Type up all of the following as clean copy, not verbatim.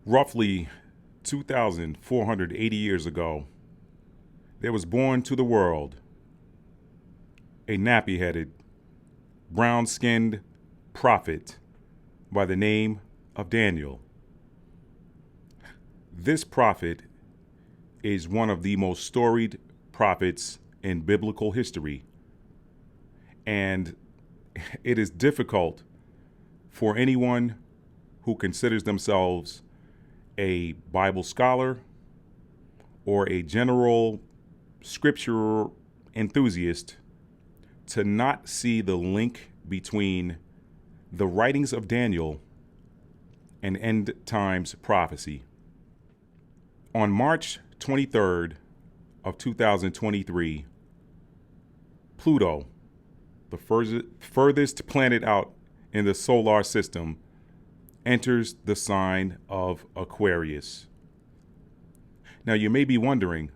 Roughly 2,480 years ago, there was born to the world a nappy-headed, brown-skinned prophet by the name of Daniel. This prophet is one of the most storied prophets in biblical history, and it is difficult for anyone who considers themselves a Bible scholar or a general scripture enthusiast to not see the link between the writings of Daniel and end times prophecy. On March 23rd of 2023, Pluto, the furthest planet out in the solar system, enters the sign of Aquarius. Now you may be wondering,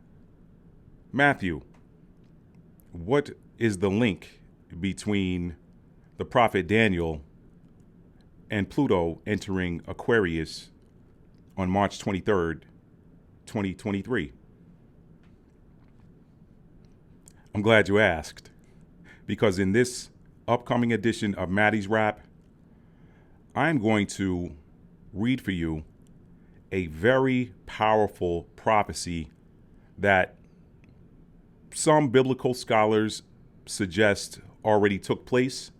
Matthew, what is the link between the prophet Daniel and Pluto entering Aquarius on March 23rd, 2023? I'm glad you asked, because in this upcoming edition of Maddie's Rap, I'm going to read for you a very powerful prophecy that some biblical scholars suggest already took place.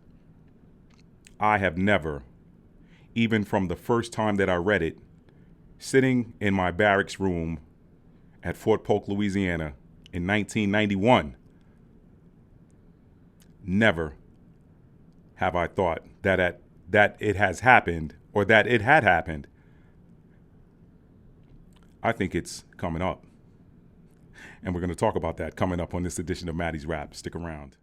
I have never, even from the first time that I read it, sitting in my barracks room at Fort Polk, Louisiana in 1991, never have I thought that it has happened or that it had happened. I think it's coming up. And we're going to talk about that coming up on this edition of Maddie's Rap. Stick around.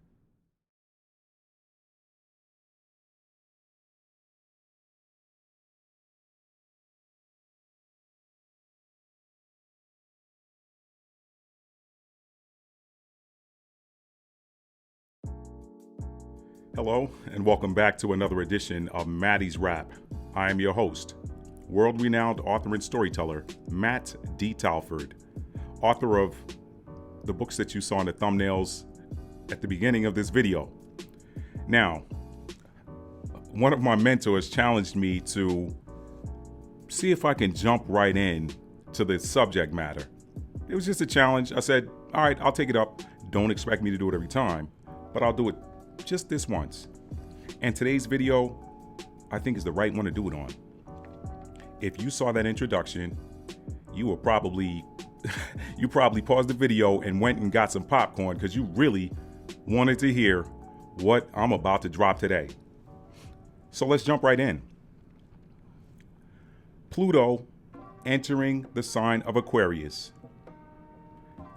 Hello, and welcome back to another edition of Maddie's Rap. I am your host, world-renowned author and storyteller, Matt D. Talford, author of the books that you saw in the thumbnails at the beginning of this video. Now, one of my mentors challenged me to see if I can jump right in to the subject matter. It was just a challenge. I said, all right, I'll take it up. Don't expect me to do it every time, but I'll do it just this once. And today's video, I think, is the right one to do it on. If you saw that introduction, you probably paused the video and went and got some popcorn because you really wanted to hear what I'm about to drop today. So let's jump right in. Pluto entering the sign of Aquarius.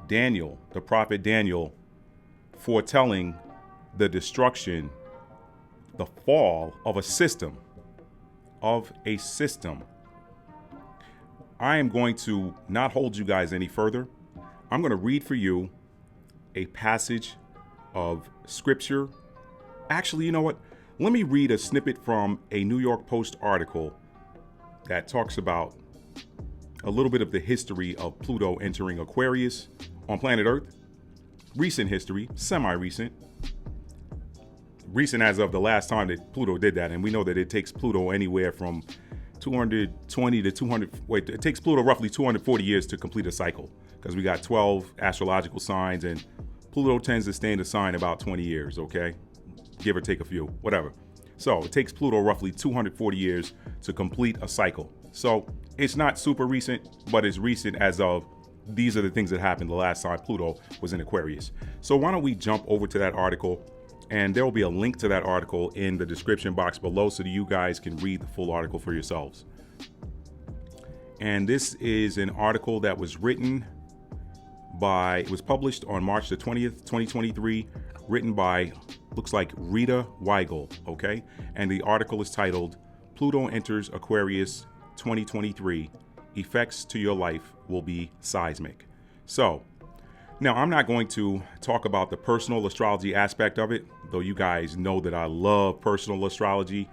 Daniel, the prophet Daniel, foretelling the destruction, the fall of a system. I am going to not hold you guys any further. I'm going to read for you a passage of scripture. Actually, you know what? Let me read a snippet from a New York Post article that talks about a little bit of the history of Pluto entering Aquarius on planet Earth. Recent history, semi-recent. Recent as of the last time that Pluto did that, and we know that it takes Pluto anywhere from 220 to 200. It takes Pluto roughly 240 years to complete a cycle, because we got 12 astrological signs, and Pluto tends to stay in the sign about 20 years, okay? Give or take a few, whatever. So it takes Pluto roughly 240 years to complete a cycle. So it's not super recent, but it's recent as of these are the things that happened the last time Pluto was in Aquarius. So why don't we jump over to that article? And there will be a link to that article in the description box below so that you guys can read the full article for yourselves. And this is an article that was written by, it was published on March the 20th, 2023, written by, looks like Rita Weigel, okay? And the article is titled, Pluto Enters Aquarius 2023, Effects to Your Life Will Be Seismic. So, now, I'm not going to talk about the personal astrology aspect of it, though you guys know that I love personal astrology.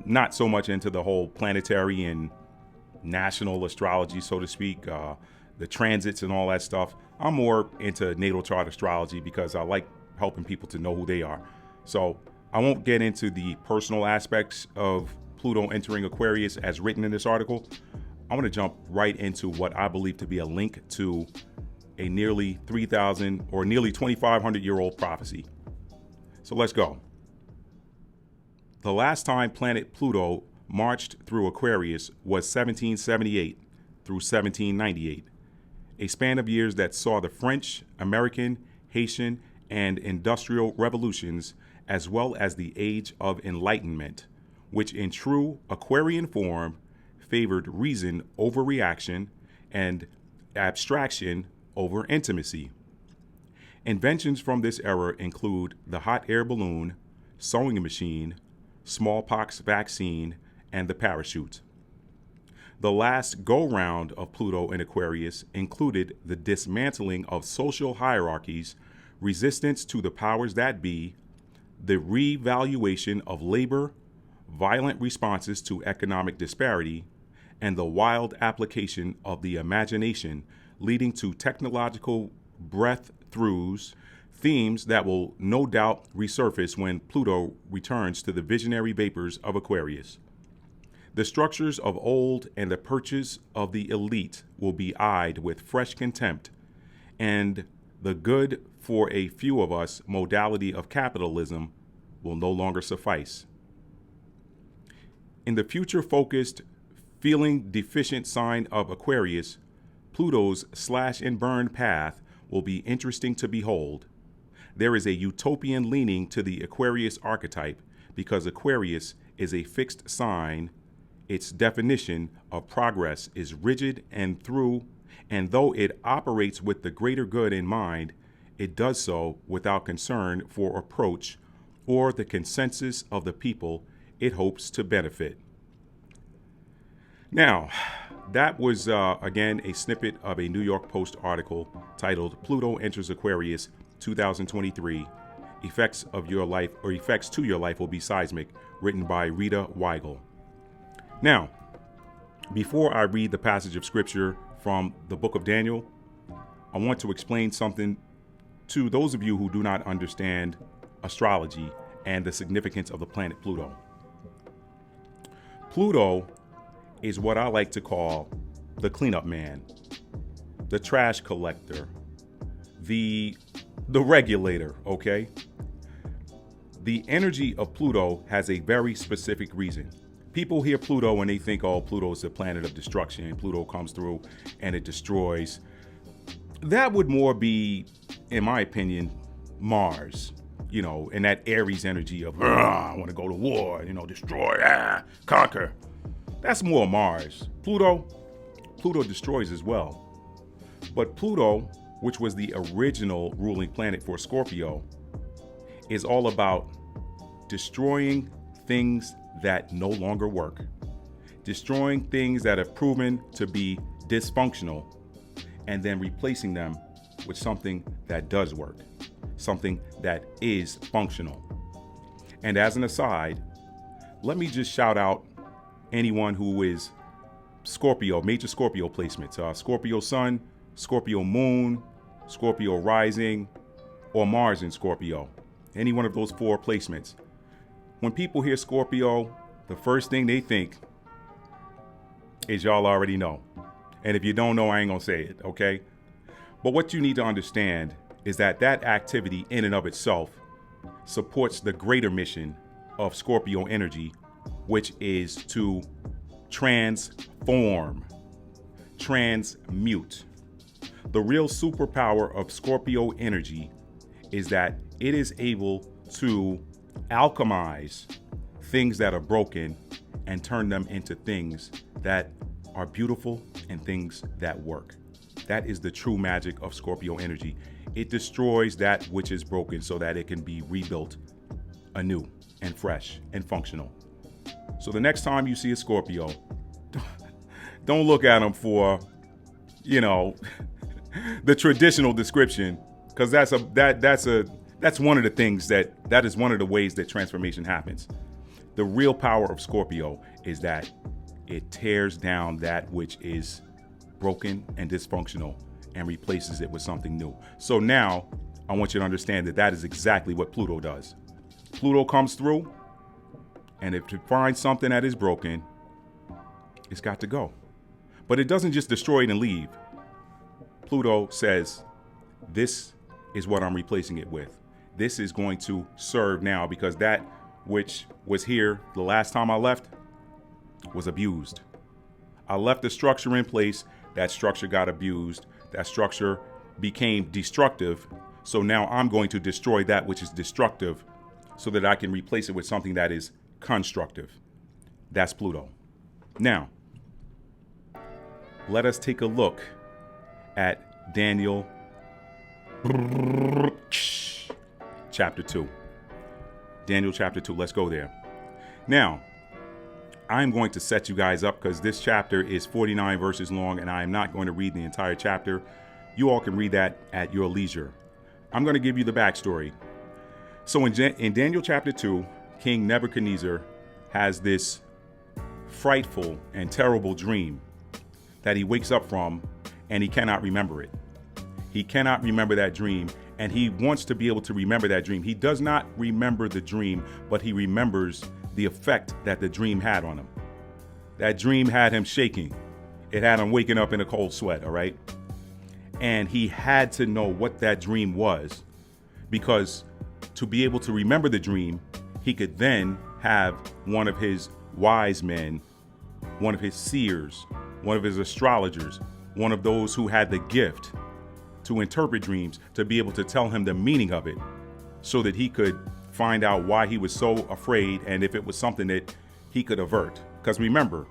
Not so much into the whole planetary and national astrology, so to speak, the transits and all that stuff. I'm more into natal chart astrology because I like helping people to know who they are. So I won't get into the personal aspects of Pluto entering Aquarius as written in this article. I want to jump right into what I believe to be a link to a nearly 3,000 or nearly 2,500-year-old prophecy. So let's go. The last time planet Pluto marched through Aquarius was 1778 through 1798, a span of years that saw the French, American, Haitian, and industrial revolutions, as well as the Age of Enlightenment, which in true Aquarian form favored reason over reaction and abstraction over intimacy. Inventions from this era include the hot air balloon, sewing machine, smallpox vaccine, and the parachute. The last go-round of Pluto in Aquarius included the dismantling of social hierarchies, resistance to the powers that be, the revaluation of labor, violent responses to economic disparity, and the wild application of the imagination, leading to technological breakthroughs, themes that will no doubt resurface when Pluto returns to the visionary vapors of Aquarius. The structures of old and the perches of the elite will be eyed with fresh contempt, and the good for a few of us modality of capitalism will no longer suffice. In the future-focused, feeling deficient sign of Aquarius, Pluto's slash and burn path will be interesting to behold. There is a utopian leaning to the Aquarius archetype because Aquarius is a fixed sign. Its definition of progress is rigid and though it operates with the greater good in mind, it does so without concern for approach or the consensus of the people it hopes to benefit. Now, that was, again, a snippet of a New York Post article titled Pluto Enters Aquarius 2023, Effects of Your Life or Effects to Your Life Will Be Seismic, written by Rita Weigel. Now, before I read the passage of scripture from the book of Daniel, I want to explain something to those of you who do not understand astrology and the significance of the planet Pluto. Pluto is what I like to call the cleanup man, the trash collector, the regulator, okay? The energy of Pluto has a very specific reason. People hear Pluto and they think, oh, Pluto is a planet of destruction. Pluto comes through and it destroys. That would more be, in my opinion, Mars, and that Aries energy of, I want to go to war, destroy, conquer. That's more Mars. Pluto destroys as well. But Pluto, which was the original ruling planet for Scorpio, is all about destroying things that no longer work, destroying things that have proven to be dysfunctional, and then replacing them with something that does work, something that is functional. And as an aside, let me just shout out anyone who is Scorpio, major Scorpio placements, Scorpio Sun, Scorpio Moon, Scorpio Rising, or Mars in Scorpio. Any one of those four placements. When people hear Scorpio, the first thing they think is y'all already know. And if you don't know, I ain't gonna say it, okay? But what you need to understand is that activity in and of itself supports the greater mission of Scorpio energy, which is to transform, transmute. The real superpower of Scorpio energy is that it is able to alchemize things that are broken and turn them into things that are beautiful and things that work. That is the true magic of Scorpio energy. It destroys that which is broken so that it can be rebuilt anew and fresh and functional. So the next time you see a Scorpio, don't look at them for, the traditional description, because that's one of the things that is one of the ways that transformation happens. The real power of Scorpio is that It tears down that which is broken and dysfunctional and replaces it with something new. So now I want you to understand that that is exactly what Pluto does. Pluto comes through, and if it finds something that is broken, it's got to go. But it doesn't just destroy it and leave. Pluto says, this is what I'm replacing it with. This is going to serve now, because that which was here the last time I left was abused. I left the structure in place. That structure got abused. That structure became destructive. So now I'm going to destroy that which is destructive so that I can replace it with something that is constructive. That's Pluto. Now, let us take a look at Daniel chapter 2. Daniel chapter 2. Let's go there. Now, I'm going to set you guys up because this chapter is 49 verses long, and I am not going to read the entire chapter. You all can read that at your leisure. I'm going to give you the backstory. So in Daniel chapter 2, King Nebuchadnezzar has this frightful and terrible dream that he wakes up from, and he cannot remember it. He cannot remember that dream, and he wants to be able to remember that dream. He does not remember the dream, but he remembers the effect that the dream had on him. That dream had him shaking. It had him waking up in a cold sweat, all right? And he had to know what that dream was, because to be able to remember the dream, he could then have one of his wise men, one of his seers, one of his astrologers, one of those who had the gift to interpret dreams, to be able to tell him the meaning of it so that he could find out why he was so afraid and if it was something that he could avert. Because remember,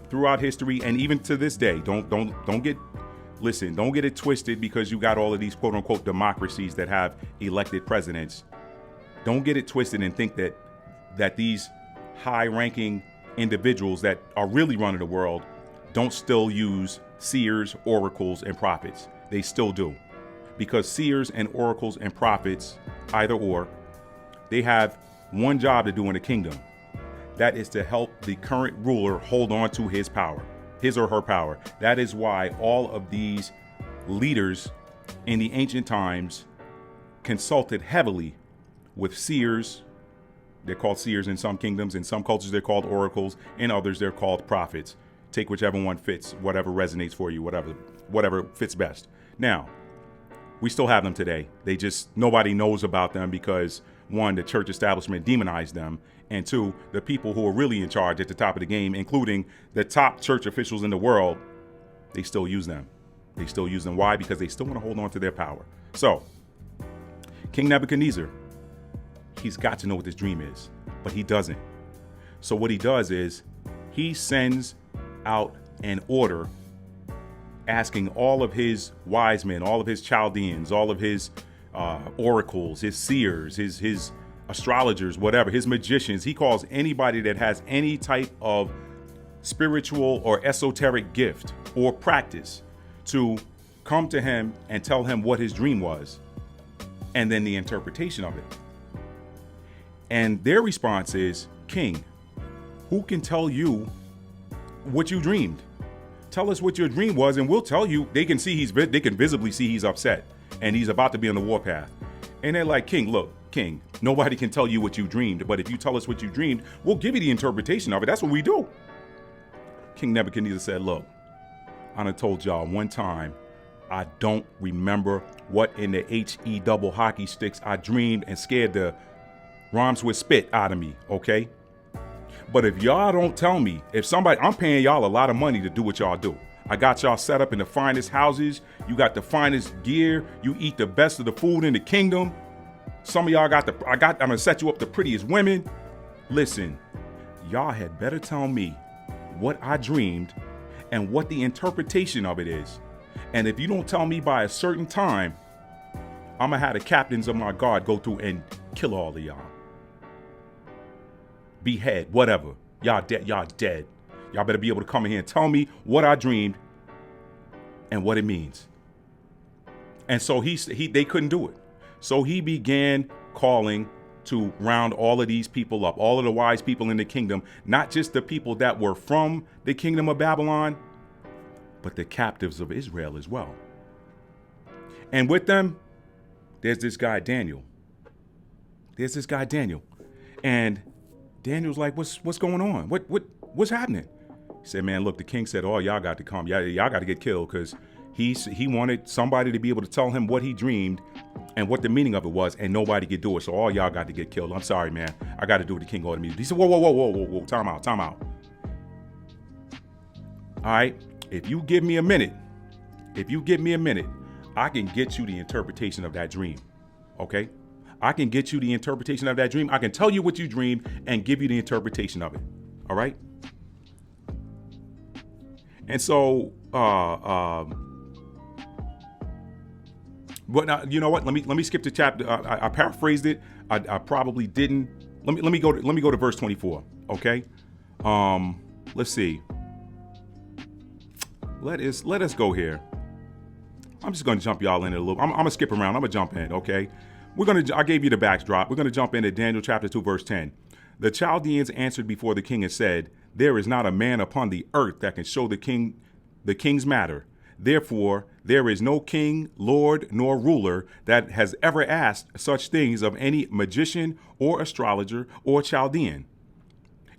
throughout history and even to this day, don't get it twisted because you got all of these quote unquote democracies that have elected presidents. Don't get it twisted and think that these high ranking individuals that are really running the world don't still use seers, oracles, and prophets. They still do, because seers and oracles and prophets, either or, they have one job to do in the kingdom. That is to help the current ruler hold on to his power, his or her power. That is why all of these leaders in the ancient times consulted heavily with seers. They're called seers in some kingdoms. In some cultures, they're called oracles. In others, they're called prophets. Take whichever one fits, whatever resonates for you, whatever fits best. Now, we still have them today. Nobody knows about them because, one, the church establishment demonized them, and two, the people who are really in charge at the top of the game, including the top church officials in the world, they still use them. They still use them. Why? Because they still want to hold on to their power. So, King Nebuchadnezzar, he's got to know what this dream is, but he doesn't. So what he does is he sends out an order asking all of his wise men, all of his Chaldeans, all of his oracles, his seers, his astrologers, whatever, his magicians. He calls anybody that has any type of spiritual or esoteric gift or practice to come to him and tell him what his dream was, and then the interpretation of it. And their response is, King, who can tell you what you dreamed? Tell us what your dream was, and we'll tell you. They can visibly see he's upset, and he's about to be on the warpath. And they're like, King, look, King, nobody can tell you what you dreamed, but if you tell us what you dreamed, we'll give you the interpretation of it. That's what we do. King Nebuchadnezzar said, look, I done told y'all one time, I don't remember what in the HE double hockey sticks I dreamed and scared the rhymes with spit out of me, okay? But if y'all don't tell me, I'm paying y'all a lot of money to do what y'all do. I got y'all set up in the finest houses. You got the finest gear. You eat the best of the food in the kingdom. Some of y'all I'm gonna set you up the prettiest women. Listen, y'all had better tell me what I dreamed and what the interpretation of it is. And if you don't tell me by a certain time, I'm gonna have the captains of my guard go through and kill all of y'all. Behead, whatever. Y'all dead. Y'all better be able to come in here and tell me what I dreamed and what it means. And so they couldn't do it. So he began calling to round all of these people up, all of the wise people in the kingdom, not just the people that were from the kingdom of Babylon, but the captives of Israel as well. And with them, there's this guy, Daniel. And Daniel's like, what's going on? What's happening? He said, man, look, the king said, oh, y'all got to come. Y'all got to get killed, because he wanted somebody to be able to tell him what he dreamed and what the meaning of it was, and nobody could do it. So all y'all got to get killed. I'm sorry, man. I got to do what the king ordered me to do. He said, whoa. Time out. All right. If you give me a minute, I can get you the interpretation of that dream. Okay? I can get you the interpretation of that dream. I can tell you what you dreamed and give you the interpretation of it. All right? And so, but you know what? Let me skip the chapter. I paraphrased it. I probably didn't. Let me go to verse 24. Okay. Let's see. Let us go here. I'm just gonna jump y'all in a little. I'm gonna skip around. I'm gonna jump in. Okay. I gave you the backdrop. We're gonna jump into Daniel chapter 2, verse 10. The Chaldeans answered before the king and said, there is not a man upon the earth that can show the king's matter. Therefore, there is no king, lord, nor ruler that has ever asked such things of any magician or astrologer or Chaldean.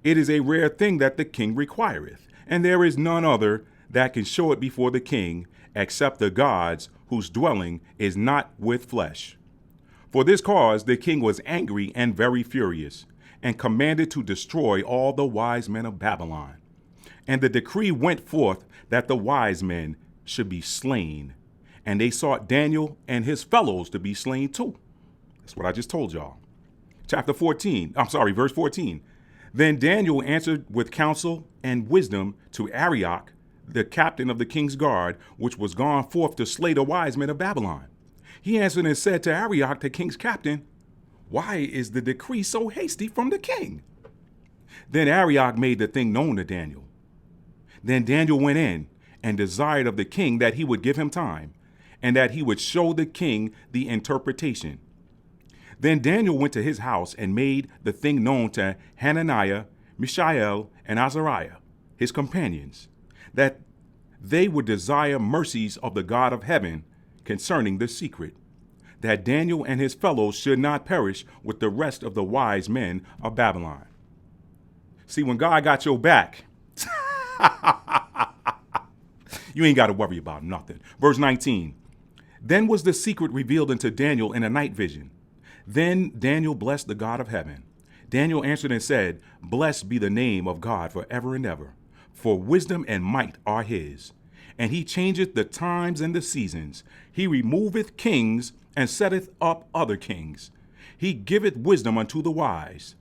It is a rare thing that the king requireth, and there is none other that can show it before the king, except the gods whose dwelling is not with flesh. For this cause the king was angry and very furious, and commanded to destroy all the wise men of Babylon. And the decree went forth that the wise men should be slain. And they sought Daniel and his fellows to be slain too. That's what I just told y'all. Verse 14. Then Daniel answered with counsel and wisdom to Arioch, the captain of the king's guard, which was gone forth to slay the wise men of Babylon. He answered and said to Arioch, the king's captain, why is the decree so hasty from the king? Then Arioch made the thing known to Daniel. Then Daniel went in and desired of the king that he would give him time, and that he would show the king the interpretation. Then Daniel went to his house and made the thing known to Hananiah, Mishael, and Azariah, his companions, that they would desire mercies of the God of heaven concerning the secret, that Daniel and his fellows should not perish with the rest of the wise men of Babylon. See, when God got your back, you ain't got to worry about nothing. Verse 19. Then was the secret revealed unto Daniel in a night vision. Then Daniel blessed the God of heaven. Daniel answered and said, blessed be the name of God forever and ever, for wisdom and might are his. And he changeth the times and the seasons. He removeth kings and setteth up other kings. He giveth wisdom unto the wise,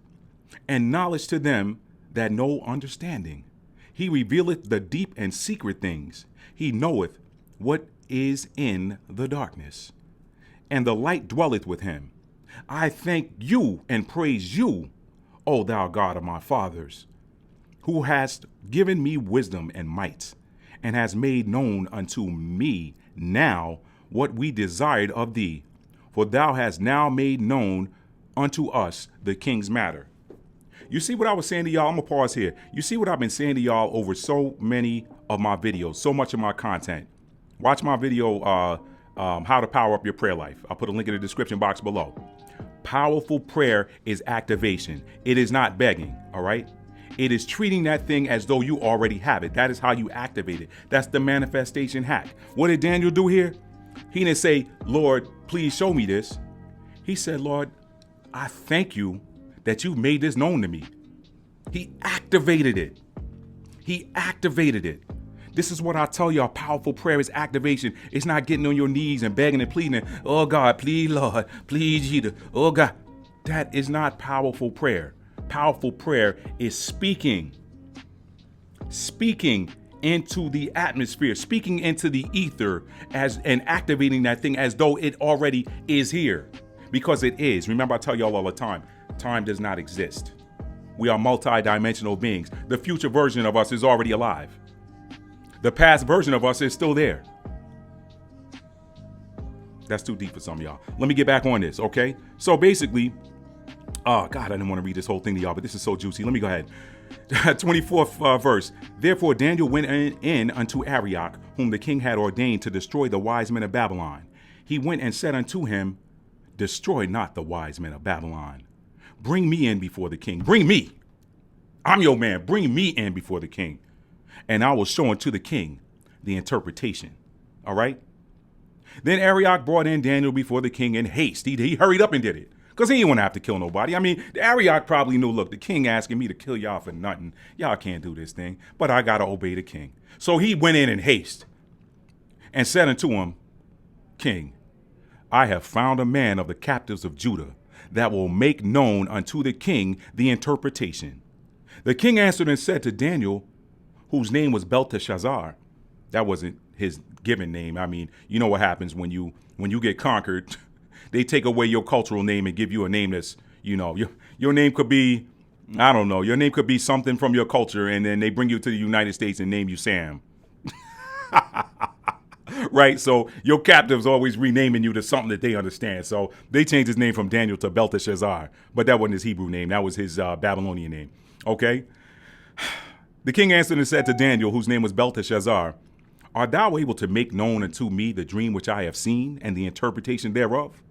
and knowledge to them that know understanding. He revealeth the deep and secret things. He knoweth what is in the darkness, and the light dwelleth with him. I thank you and praise you, O thou God of my fathers, who hast given me wisdom and might, and has made known unto me now what we desired of thee, for thou hast now made known unto us the king's matter. You see what I was saying to y'all? I'm gonna pause here. You see what I've been saying to y'all over so many of my videos, so much of my content. Watch my video, how to power up your prayer life. I'll put a link in the description box below. Powerful prayer is activation. It is not begging, all right? It is treating that thing as though you already have it. That is how you activate it. That's the manifestation hack. What did Daniel do here? He didn't say, Lord, please show me this. He said, Lord, I thank you that you made this known to me. He activated it. This is what I tell y'all. Powerful prayer is activation. It's not getting on your knees and begging and pleading. Oh God, please Lord, please Jesus. Oh God, that is not powerful prayer. Powerful prayer is speaking into the atmosphere, speaking into the ether and activating that thing as though it already is here, because it is. Remember, I tell y'all all the time, time does not exist. We are multi-dimensional beings. The future version of us is already alive. The past version of us is still there. That's too deep for some of y'all. Let me get back on this, okay? So basically, Oh, God, I didn't want to read this whole thing to y'all, but this is so juicy. Let me go ahead. 24th verse. Therefore Daniel went in unto Arioch, whom the king had ordained to destroy the wise men of Babylon. He went and said unto him, destroy not the wise men of Babylon. Bring me in before the king. Bring me. I'm your man. Bring me in before the king. And I will show unto the king the interpretation. All right. Then Arioch brought in Daniel before the king in haste. He hurried up and did it. Because he didn't want to have to kill nobody. I mean, Arioch probably knew, look, the king asking me to kill y'all for nothing. Y'all can't do this thing. But I got to obey the king. So he went in haste and said unto him, King, I have found a man of the captives of Judah that will make known unto the king the interpretation. The king answered and said to Daniel, whose name was Belteshazzar. That wasn't his given name. I mean, you know what happens when you get conquered. They take away your cultural name and give you a name that's, your name could be, I don't know, your name could be something from your culture, and then they bring you to the United States and name you Sam. Right? So your captives always renaming you to something that they understand. So they changed his name from Daniel to Belteshazzar, but that wasn't his Hebrew name. That was his Babylonian name. Okay? The king answered and said to Daniel, whose name was Belteshazzar, art thou able to make known unto me the dream which I have seen and the interpretation thereof?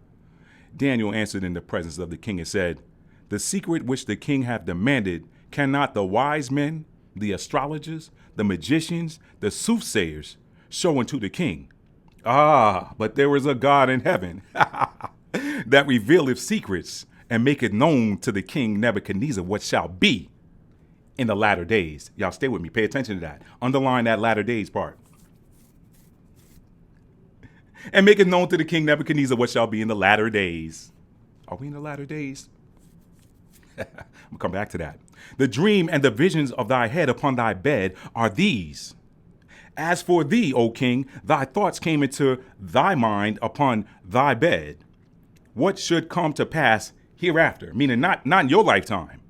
Daniel answered in the presence of the king and said, the secret which the king hath demanded cannot the wise men, the astrologers, the magicians, the soothsayers show unto the king. Ah, but there is a God in heaven that revealeth secrets and maketh known to the king Nebuchadnezzar what shall be in the latter days. Y'all stay with me. Pay attention to that. Underline that latter days part. And make it known to the king Nebuchadnezzar what shall be in the latter days. Are we in the latter days? I'm going to come back to that. The dream and the visions of thy head upon thy bed are these. As for thee, O king, thy thoughts came into thy mind upon thy bed. What should come to pass hereafter? Meaning not in your lifetime.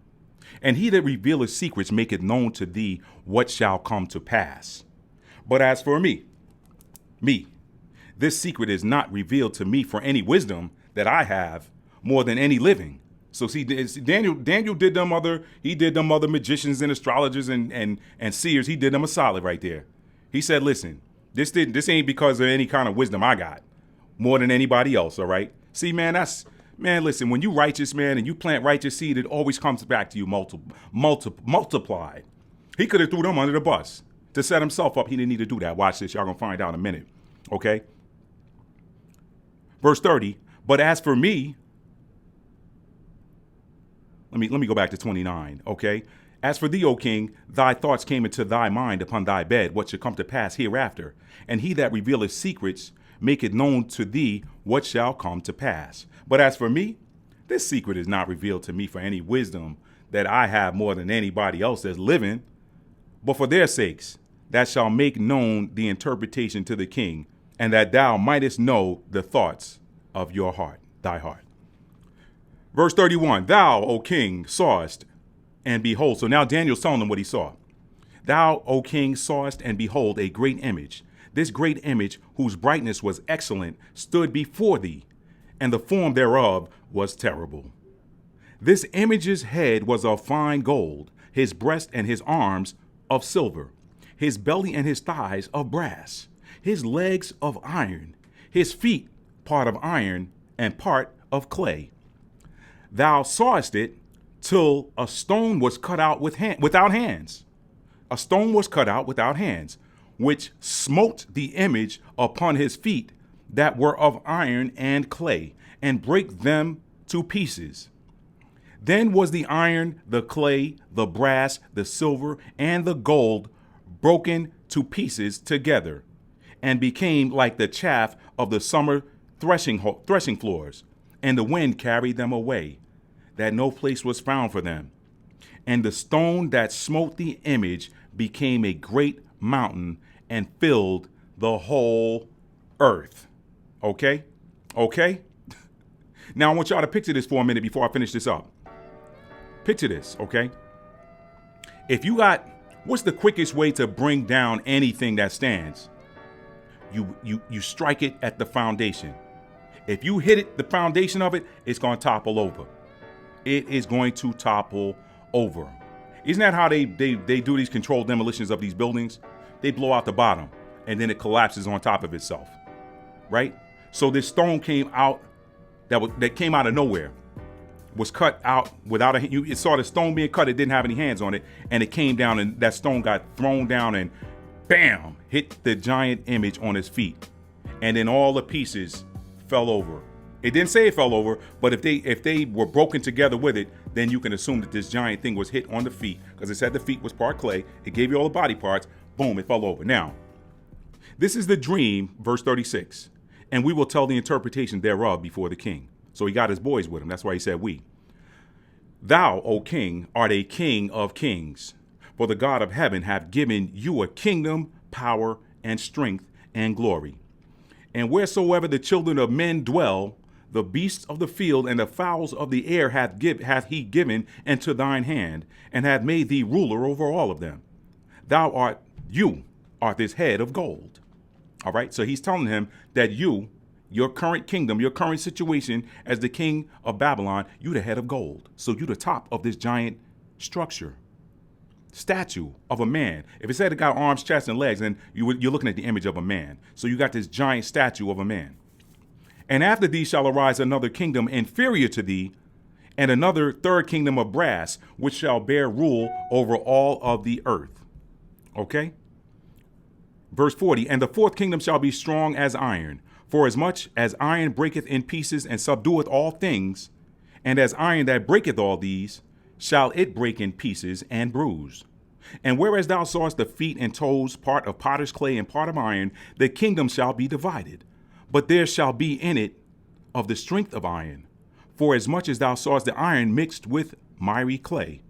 And he that revealeth secrets maketh known to thee what shall come to pass. But as for me, this secret is not revealed to me for any wisdom that I have more than any living. So see, Daniel did them other magicians and astrologers and seers. He did them a solid right there. He said, listen, this ain't because of any kind of wisdom I got more than anybody else. All right. See, man, listen, when you righteous, man, and you plant righteous seed, it always comes back to you multiplied. He could have threw them under the bus to set himself up. He didn't need to do that. Watch this. Y'all gonna find out in a minute. Okay. Verse 30, but as for me, let me go back to 29, okay? As for thee, O king, thy thoughts came into thy mind upon thy bed, what should come to pass hereafter. And he that revealeth secrets, make it known to thee what shall come to pass. But as for me, this secret is not revealed to me for any wisdom that I have more than anybody else that's living, but for their sakes, that shall make known the interpretation to the king, and that thou mightest know the thoughts of your heart, thy heart. Verse 31, thou, O king, sawest, and behold. So now Daniel's telling them what he saw. Thou, O king, sawest, and behold, a great image. This great image, whose brightness was excellent, stood before thee, and the form thereof was terrible. This image's head was of fine gold, his breast and his arms of silver, his belly and his thighs of brass, his legs of iron, his feet part of iron and part of clay. Thou sawest it till a stone was cut out without hands. A stone was cut out without hands, which smote the image upon his feet that were of iron and clay, and brake them to pieces. Then was the iron, the clay, the brass, the silver, and the gold broken to pieces together, and became like the chaff of the summer threshing floors, and the wind carried them away, that no place was found for them. And the stone that smote the image became a great mountain and filled the whole earth. Okay? Now I want y'all to picture this for a minute before I finish this up. Picture this, okay? What's the quickest way to bring down anything that stands? You strike it at the foundation. If you hit it, the foundation of it, it's going to topple over. It is going to topple over. Isn't that how they do these controlled demolitions of these buildings? They blow out the bottom and then it collapses on top of itself, right? So this stone came out that came out of nowhere, was cut out without you saw the stone being cut. It didn't have any hands on it, and it came down, and that stone got thrown down and bam, hit the giant image on his feet, and then all the pieces fell over. It didn't say it fell over, but if they were broken together with it, then you can assume that this giant thing was hit on the feet, because it said the feet was part clay. It gave you all the body parts. Boom, it fell over. Now, this is the dream, verse 36, and we will tell the interpretation thereof before the king. So he got his boys with him. That's why he said we. Thou, O king, art a king of kings, for the God of heaven hath given you a kingdom, power, and strength, and glory. And wheresoever the children of men dwell, the beasts of the field and the fowls of the air hath he given into thine hand, and hath made thee ruler over all of them. You art this head of gold. All right, so he's telling him that your current kingdom, your current situation as the king of Babylon, you the head of gold. So you the top of this giant statue of a man. If it said it got arms, chest, and legs, then you're looking at the image of a man. So you got this giant statue of a man. And after thee shall arise another kingdom inferior to thee, and another third kingdom of brass, which shall bear rule over all of the earth. Okay? Verse 40, and the fourth kingdom shall be strong as iron, for as much as iron breaketh in pieces and subdueth all things, and as iron that breaketh all these, shall it break in pieces and bruise. And whereas thou sawest the feet and toes, part of potter's clay and part of iron, the kingdom shall be divided. But there shall be in it of the strength of iron, for as much as thou sawest the iron mixed with miry clay.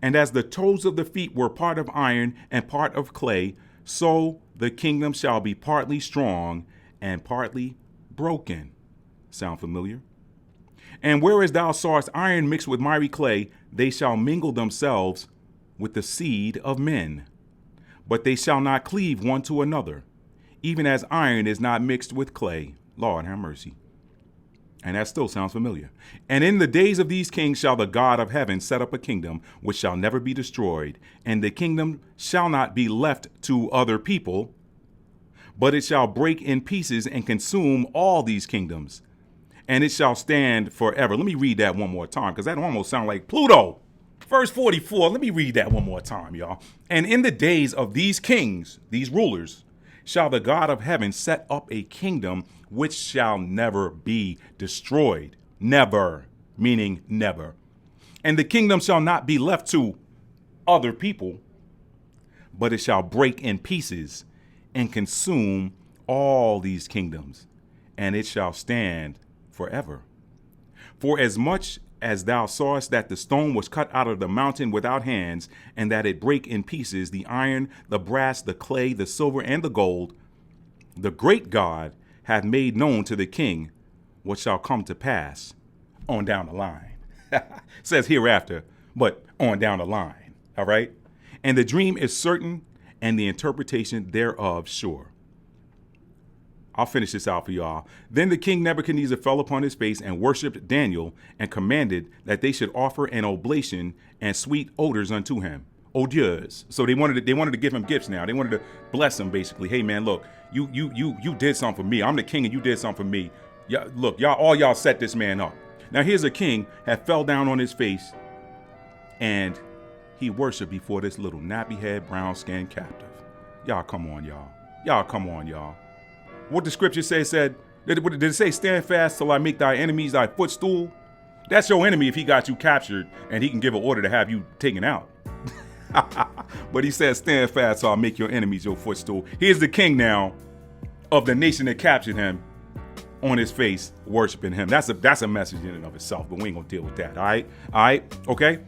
And as the toes of the feet were part of iron and part of clay, so the kingdom shall be partly strong and partly broken. Sound familiar? And whereas thou sawest iron mixed with miry clay, they shall mingle themselves with the seed of men. But they shall not cleave one to another, even as iron is not mixed with clay. Lord, have mercy. And that still sounds familiar. And in the days of these kings shall the God of heaven set up a kingdom which shall never be destroyed, and the kingdom shall not be left to other people, but it shall break in pieces and consume all these kingdoms, and it shall stand forever. Let me read that one more time, because that almost sounds like Pluto. Verse 44, let me read that one more time, y'all. And in the days of these kings, these rulers, shall the God of heaven set up a kingdom which shall never be destroyed. Never, meaning never. And the kingdom shall not be left to other people, but it shall break in pieces and consume all these kingdoms, and it shall stand forever. For as much as thou sawest that the stone was cut out of the mountain without hands, and that it brake in pieces the iron, the brass, the clay, the silver, and the gold, the great God hath made known to the king what shall come to pass on down the line. Says hereafter, but on down the line. All right. And the dream is certain, and the interpretation thereof sure. I'll finish this out for y'all. Then the king Nebuchadnezzar fell upon his face and worshipped Daniel, and commanded that they should offer an oblation and sweet odors unto him. Odieux. So they wanted to give him gifts now. They wanted to bless him, basically. Hey man, look, you did something for me. I'm the king and you did something for me. Look, y'all set this man up. Now here's a king had fell down on his face, and he worshiped before this little nappy-head, brown-skinned captive. Y'all come on, y'all. Y'all come on, y'all. What the scripture said, did it say, stand fast till I make thy enemies thy footstool? That's your enemy if he got you captured and he can give an order to have you taken out. But he says, stand fast till I make your enemies your footstool. Here's the king now of the nation that captured him on his face, worshiping him. That's a message in and of itself, but we ain't gonna deal with that. All right, okay?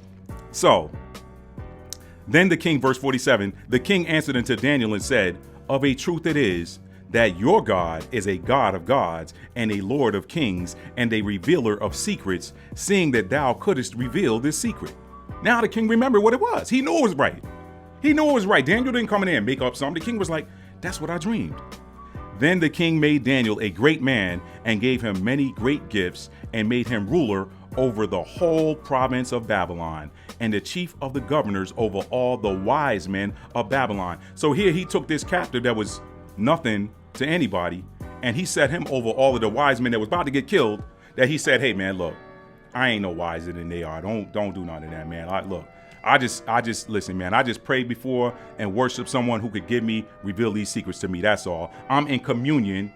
So, then the king, verse 47, the king answered unto Daniel and said, of a truth it is, that your God is a God of gods and a Lord of kings and a revealer of secrets, seeing that thou couldst reveal this secret. Now the king remembered what it was. He knew it was right. He knew it was right. Daniel didn't come in there and make up something. The king was like, that's what I dreamed. Then the king made Daniel a great man and gave him many great gifts and made him ruler over the whole province of Babylon, and the chief of the governors over all the wise men of Babylon. So here he took this captive that was nothing to anybody, and he set him over all of the wise men that was about to get killed, that he said, hey man, look, I ain't no wiser than they are. Don't do none of that, man. I just listen, man. I just prayed before and worship someone who could reveal these secrets to me. That's all. I'm in communion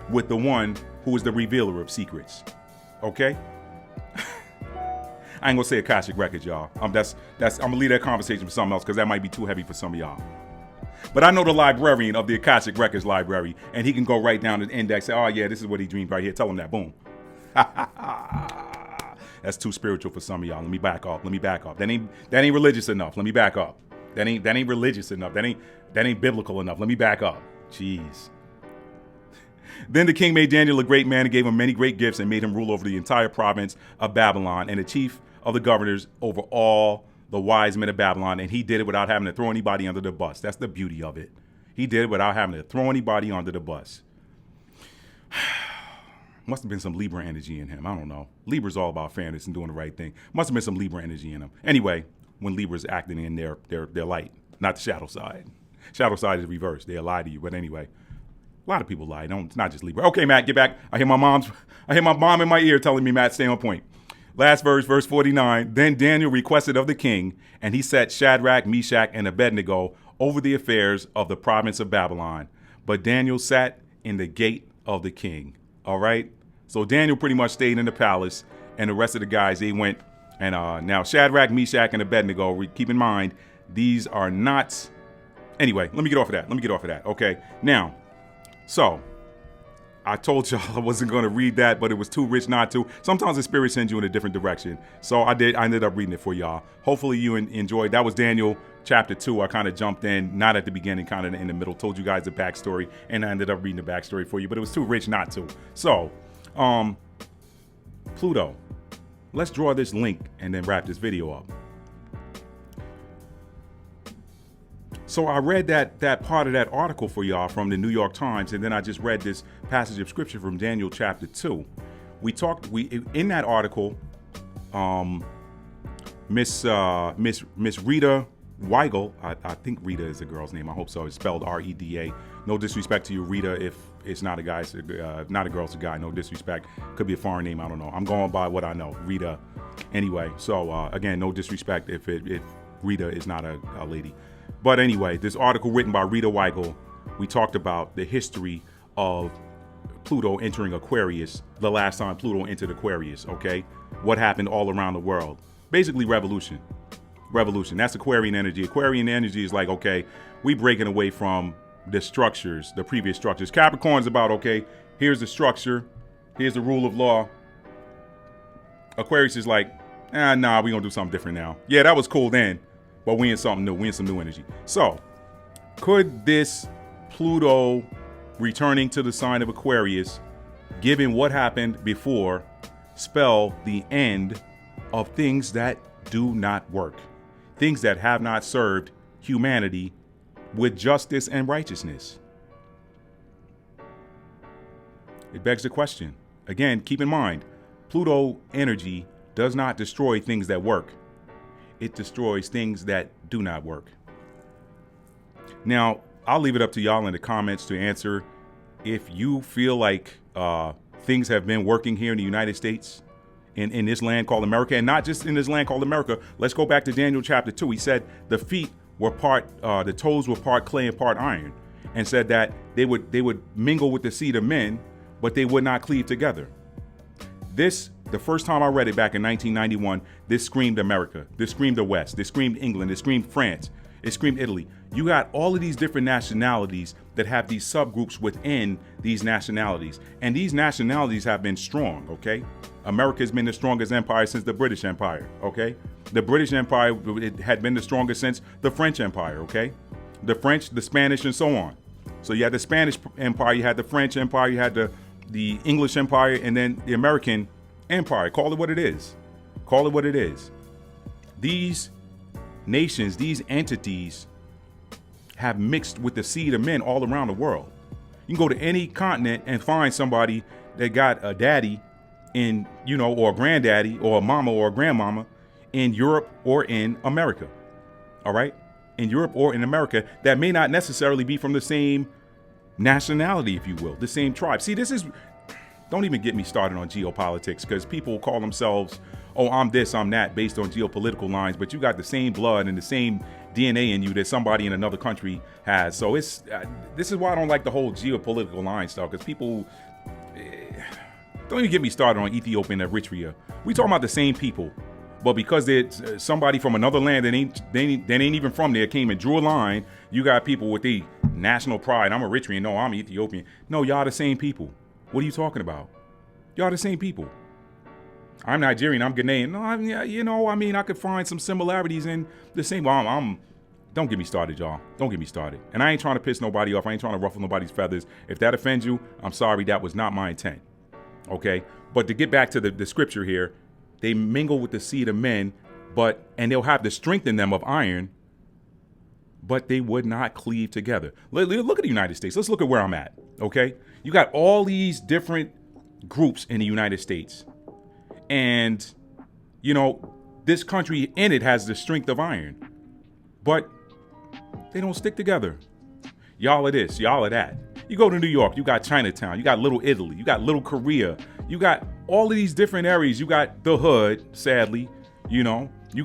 with the one who is the revealer of secrets. Okay? I ain't gonna say Akashic Records, y'all. I'm gonna leave that conversation for something else, because that might be too heavy for some of y'all. But I know the librarian of the Akashic Records library, and he can go right down to the index, say, oh yeah, this is what he dreamed right here. Tell him that. Boom. That's too spiritual for some of y'all. Let me back up. That ain't religious enough. Let me back up. That ain't religious enough. That ain't biblical enough. Let me back up. Jeez. Then the king made Daniel a great man and gave him many great gifts and made him rule over the entire province of Babylon and the chief of the governors over all the wise men of Babylon. And he did it without having to throw anybody under the bus. That's the beauty of it. He did it without having to throw anybody under the bus. Must have been some Libra energy in him. I don't know. Libra's all about fairness and doing the right thing. Must have been some Libra energy in him. Anyway, when Libra's acting in their light, not the shadow side. Shadow side is reversed. They'll lie to you. But anyway, a lot of people lie. It's not just Libra. Okay, Matt, get back. I hear my mom in my ear telling me, Matt, stay on point. Last verse 49. Then Daniel requested of the king, and he set Shadrach, Meshach, and Abednego over the affairs of the province of Babylon. But Daniel sat in the gate of the king. All right? So Daniel pretty much stayed in the palace, and the rest of the guys, they went. And now Shadrach, Meshach, and Abednego, keep in mind, these are not. Anyway, let me get off of that. Okay. Now, so I told y'all I wasn't going to read that, but it was too rich not to. Sometimes the spirit sends you in a different direction. So I ended up reading it for y'all. Hopefully you enjoyed. That was Daniel chapter 2. I kind of jumped in, not at the beginning, kind of in the middle, told you guys the backstory, and I ended up reading the backstory for you, but it was too rich not to. So, Pluto. Let's draw this link and then wrap this video up. So I read that part of that article for y'all from the New York Times, and then I just read this passage of scripture from Daniel chapter 2. In that article, Miss Rita Weigel, I think Rita is a girl's name. I hope so. It's spelled R-E-D-A. No disrespect to you, Rita. If it's not a guy, not a girl, it's a guy. No disrespect. Could be a foreign name. I don't know. I'm going by what I know. Rita. Anyway, so again, no disrespect if Rita is not a lady. But anyway, this article written by Rita Weigel, we talked about the history of Pluto entering Aquarius, the last time Pluto entered Aquarius, okay? What happened all around the world. Basically revolution. That's Aquarian energy. Aquarian energy is like, okay, we breaking away from the structures, the previous structures. Capricorn's about, okay, here's the structure, here's the rule of law. Aquarius is like, nah, we gonna do something different now. Yeah, that was cool then, but we in something new. We in some new energy. So, could this Pluto returning to the sign of Aquarius, given what happened before, spell the end of things that do not work? Things that have not served humanity with justice and righteousness? It begs the question. Again, keep in mind, Pluto energy does not destroy things that work. It destroys things that do not work. Now, I'll leave it up to y'all in the comments to answer if you feel like things have been working here in the United States, in this land called America, and not just in this land called America. Let's go back to Daniel chapter 2. He said the feet were the toes were part clay and part iron, and said that they would mingle with the seed of men, but they would not cleave together. The first time I read it back in 1991, this screamed America. This screamed the West. This screamed England. It screamed France. It screamed Italy. You got all of these different nationalities that have these subgroups within these nationalities. And these nationalities have been strong, okay? America has been the strongest empire since the British Empire, okay? The British Empire, it had been the strongest since the French Empire, okay? The French, the Spanish, and so on. So you had the Spanish Empire, you had the French Empire, you had the English Empire, and then the American Empire. Call it what it is. Call it what it is. These nations, these entities have mixed with the seed of men all around the world. You can go to any continent and find somebody that got a daddy in, or a granddaddy or a mama or a grandmama in Europe or in America. All right? In Europe or in America that may not necessarily be from the same nationality, if you will, the same tribe. See, don't even get me started on geopolitics, because people call themselves, oh, I'm this, I'm that, based on geopolitical lines, but you got the same blood and the same DNA in you that somebody in another country has. So this is why I don't like the whole geopolitical line stuff, because people, don't even get me started on Ethiopia and Eritrea. We talking about the same people, but because they're somebody from another land that ain't even from there came and drew a line, you got people with the national pride. I'm Eritrean. No, I'm Ethiopian. No, y'all the same people. What are you talking about? Y'all the same people. I'm Nigerian. I'm Ghanaian. No, I could find some similarities in the same. Don't get me started, y'all. Don't get me started. And I ain't trying to piss nobody off. I ain't trying to ruffle nobody's feathers. If that offends you, I'm sorry. That was not my intent. Okay? But to get back to the scripture here, they mingle with the seed of men, and they'll have the strength in them of iron, but they would not cleave together. Look at the United States. Let's look at where I'm at. Okay? You got all these different groups in the United States. And, this country in it has the strength of iron, but they don't stick together. Y'all are this, y'all are that. You go to New York, you got Chinatown, you got Little Italy, you got Little Korea, you got all of these different areas. You got the hood, sadly, you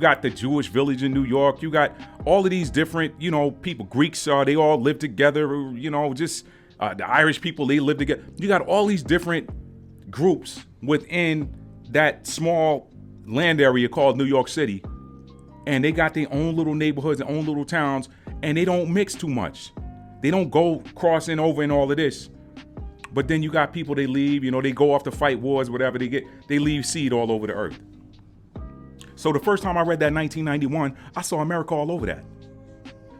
got the Jewish village in New York. You got all of these different, people, Greeks, they all live together, the Irish people, they live together. You got all these different groups within that small land area called New York City. And they got their own little neighborhoods and own little towns, and they don't mix too much. They don't go crossing over and all of this. But then you got people, they leave, they go off to fight wars, whatever they leave seed all over the earth. So the first time I read that in 1991, I saw America all over that.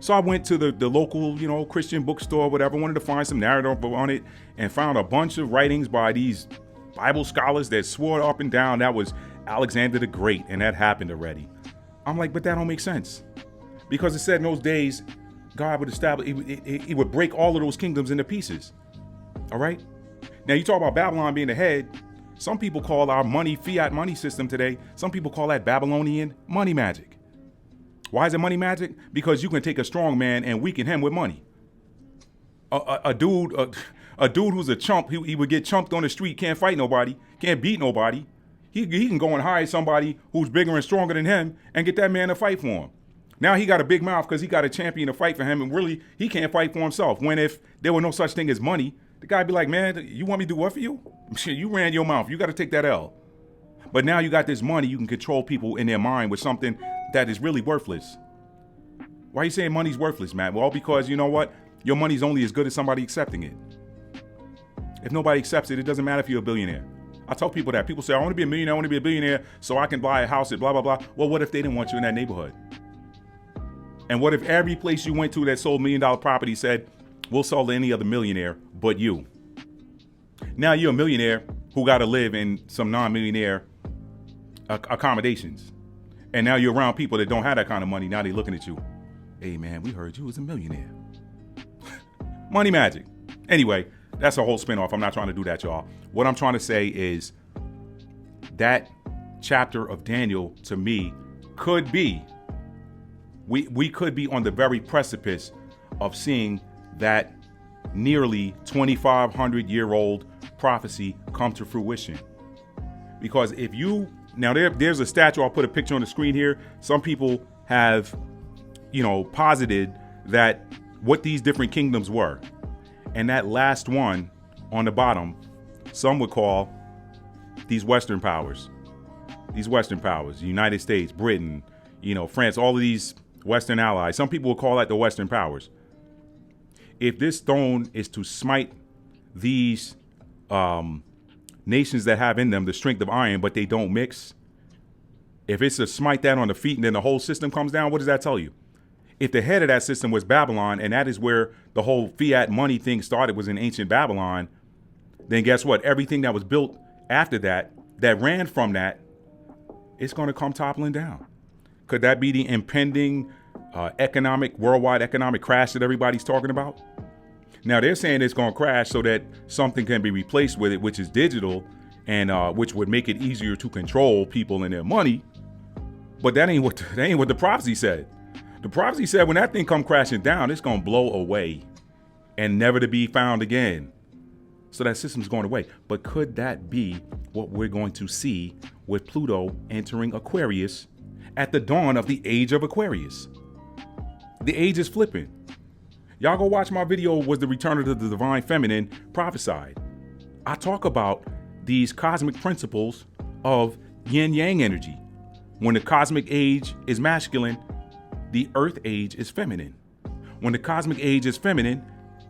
So I went to the local, Christian bookstore, whatever, wanted to find some narrative on it, and found a bunch of writings by these Bible scholars that swore up and down that was Alexander the Great, and that happened already. I'm like, but that don't make sense. Because it said in those days, God would establish, he would break all of those kingdoms into pieces. All right? Now, you talk about Babylon being the head. Some people call our fiat money system today, some people call that Babylonian money magic. Why is it money magic? Because you can take a strong man and weaken him with money. A dude who's a chump, he would get chumped on the street, can't fight nobody, can't beat nobody. He can go and hire somebody who's bigger and stronger than him and get that man to fight for him. Now he got a big mouth because he got a champion to fight for him, and really he can't fight for himself. When if there were no such thing as money, the guy'd be like, man, you want me to do what for you? You ran your mouth. You got to take that L. But now you got this money, you can control people in their mind with something that is really worthless. Why are you saying money's worthless, Matt? Well, because you know what? Your money's only as good as somebody accepting it. If nobody accepts it, it doesn't matter if you're a billionaire. I tell people that. People say, I want to be a millionaire, I want to be a billionaire so I can buy a house at blah, blah, blah. Well, what if they didn't want you in that neighborhood? And what if every place you went to that sold $1 million property said, we'll sell to any other millionaire but you? Now you're a millionaire who got to live in some non-millionaire accommodations. And now you're around people that don't have that kind of money. Now they're looking at you. Hey, man, we heard you was a millionaire. Money magic. Anyway, that's a whole spinoff. I'm not trying to do that, y'all. What I'm trying to say is that chapter of Daniel, to me, could be, we could be on the very precipice of seeing that nearly 2,500-year-old prophecy come to fruition. Because if you, now there's a statue, I'll put a picture on the screen here. Some people have, posited that what these different kingdoms were. And that last one on the bottom, some would call these Western powers. These Western powers, the United States, Britain, France, all of these Western allies. Some people would call that the Western powers. If this stone is to smite these nations that have in them the strength of iron, but they don't mix, if it's to smite that on the feet and then the whole system comes down, what does that tell you? If the head of that system was Babylon, and that is where the whole fiat money thing started, was in ancient Babylon, then guess what? Everything that was built after that ran from that, it's going to come toppling down. Could that be the impending worldwide economic crash that everybody's talking about? Now they're saying it's going to crash so that something can be replaced with it, which is digital, and which would make it easier to control people and their money. But that ain't what the prophecy said. The prophecy said when that thing come crashing down, it's gonna blow away and never to be found again. So that system's going away. But could that be what we're going to see with Pluto entering Aquarius at the dawn of the age of Aquarius? The age is flipping. Y'all go watch my video, Was the Return of the Divine Feminine Prophesied? I talk about these cosmic principles of yin-yang energy. When the cosmic age is masculine, the earth age is feminine. When the cosmic age is feminine,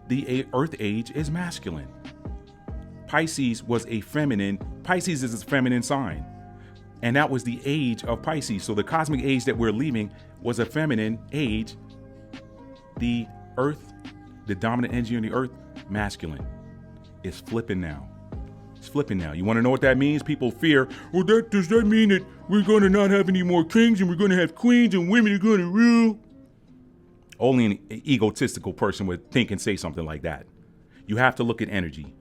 the earth age is masculine. Pisces is a feminine sign. And that was the age of Pisces. So the cosmic age that we're leaving was a feminine age. The earth, the dominant energy on the earth, masculine. It's flipping now. It's flipping now. You want to know what that means? People fear, well, does that mean that we're going to not have any more kings and we're going to have queens and women are going to rule? Only an egotistical person would think and say something like that. You have to look at energy.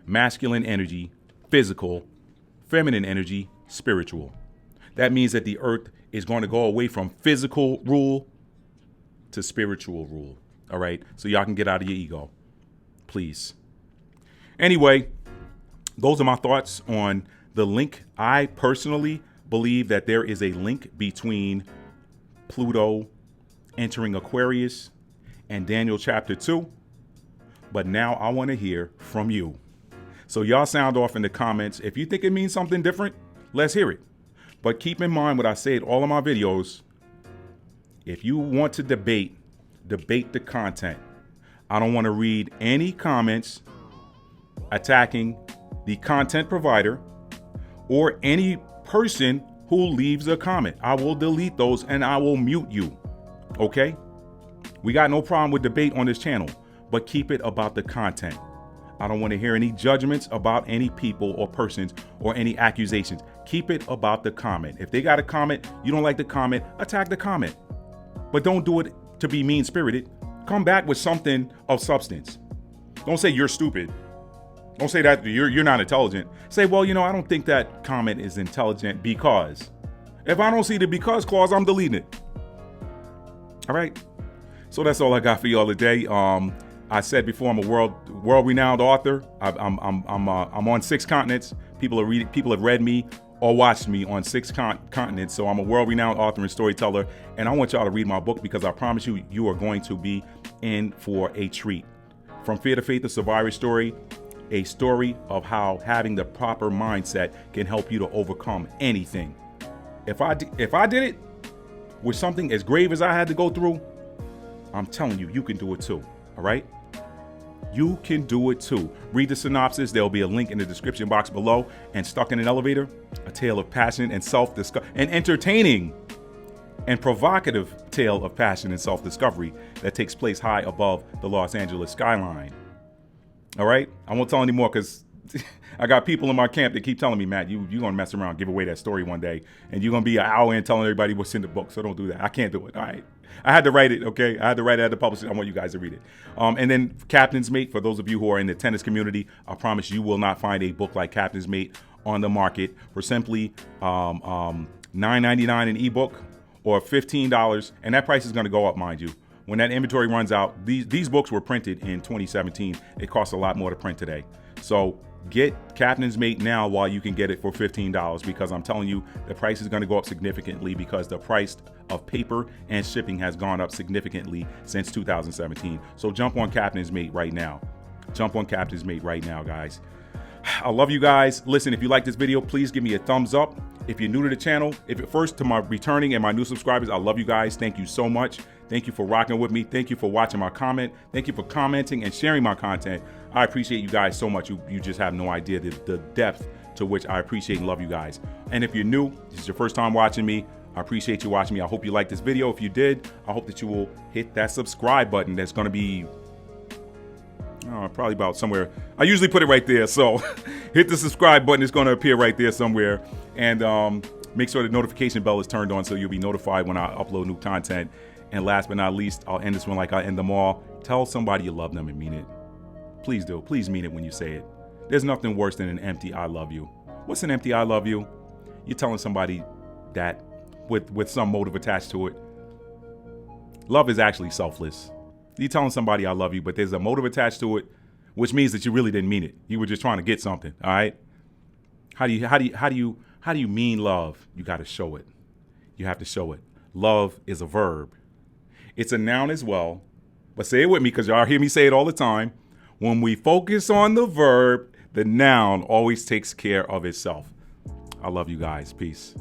Masculine energy, physical, feminine energy, spiritual. That means that the earth is going to go away from physical rule to spiritual rule. All right. So y'all can get out of your ego, please. Anyway, those are my thoughts on the link. I personally believe that there is a link between Pluto entering Aquarius and Daniel chapter 2. But now I want to hear from you. So y'all sound off in the comments. If you think it means something different, let's hear it. But keep in mind what I say in all of my videos. If you want to debate the content. I don't want to read any comments attacking the content provider or any person who leaves a comment. I will delete those and I will mute you. Okay? We got no problem with debate on this channel, but keep it about the content. I don't want to hear any judgments about any people or persons or any accusations. Keep it about the comment. If they got a comment, you don't like the comment, attack the comment. But don't do it to be mean-spirited. Come back with something of substance. Don't say you're stupid. Don't say that you're not intelligent. Say, well, I don't think that comment is intelligent because. If I don't see the because clause, I'm deleting it. All right. So that's all I got for y'all today. I said before, I'm a world-renowned author. I'm on 6 continents. People have read me or watched me on 6 continents. So I'm a world-renowned author and storyteller. And I want y'all to read my book because I promise you, you are going to be in for a treat. From Fear to Faith, the Survivor Story, a story of how having the proper mindset can help you to overcome anything. If I did it with something as grave as I had to go through, I'm telling you, you can do it too. All right? You can do it too. Read the synopsis. There'll be a link in the description box below. And Stuck in an Elevator, a tale of passion and self-discovery, an entertaining and provocative tale of passion and self-discovery that takes place high above the Los Angeles skyline. All right? I won't tell any more because I got people in my camp that keep telling me, Matt, you're going to mess around, give away that story one day, and you're going to be an hour in telling everybody what's in the book. So don't do that. I can't do it. All right? I had to write it, okay? I had to publish it. I want you guys to read it. And then Captain's Mate, for those of you who are in the tennis community, I promise you will not find a book like Captain's Mate on the market for simply $9.99 an ebook or $15. And that price is going to go up, mind you. When that inventory runs out, these books were printed in 2017. It costs a lot more to print today. So get Captain's Mate now while you can get it for $15, because I'm telling you, the price is going to go up significantly because the price of paper and shipping has gone up significantly since 2017. So jump on Captain's Mate right now. Jump on Captain's Mate right now, guys. I love you guys. Listen, if you like this video, please give me a thumbs up. If you're new to the channel, first to my returning and my new subscribers, I love you guys. Thank you so much. Thank you for rocking with me. Thank you for watching my comment. Thank you for commenting and sharing my content. I appreciate you guys so much. You just have no idea the depth to which I appreciate and love you guys. And if you're new, this is your first time watching me, I appreciate you watching me. I hope you liked this video. If you did, I hope that you will hit that subscribe button. That's going to be probably about somewhere. I usually put it right there. So hit the subscribe button. It's going to appear right there somewhere. And make sure the notification bell is turned on so you'll be notified when I upload new content. And last but not least, I'll end this one like I end them all. Tell somebody you love them and mean it. Please do. Please mean it when you say it. There's nothing worse than an empty I love you What's an empty I love you? You're telling somebody that with some motive attached to it. Love is actually selfless. You're telling somebody I love you, but there's a motive attached to it, which means that you really didn't mean it. You were just trying to get something. All right. How do you mean love? You got to show it. You have to show it. Love is a verb. It's a noun as well. But say it with me, because y'all hear me say it all the time. When we focus on the verb, the noun always takes care of itself. I love you guys. Peace.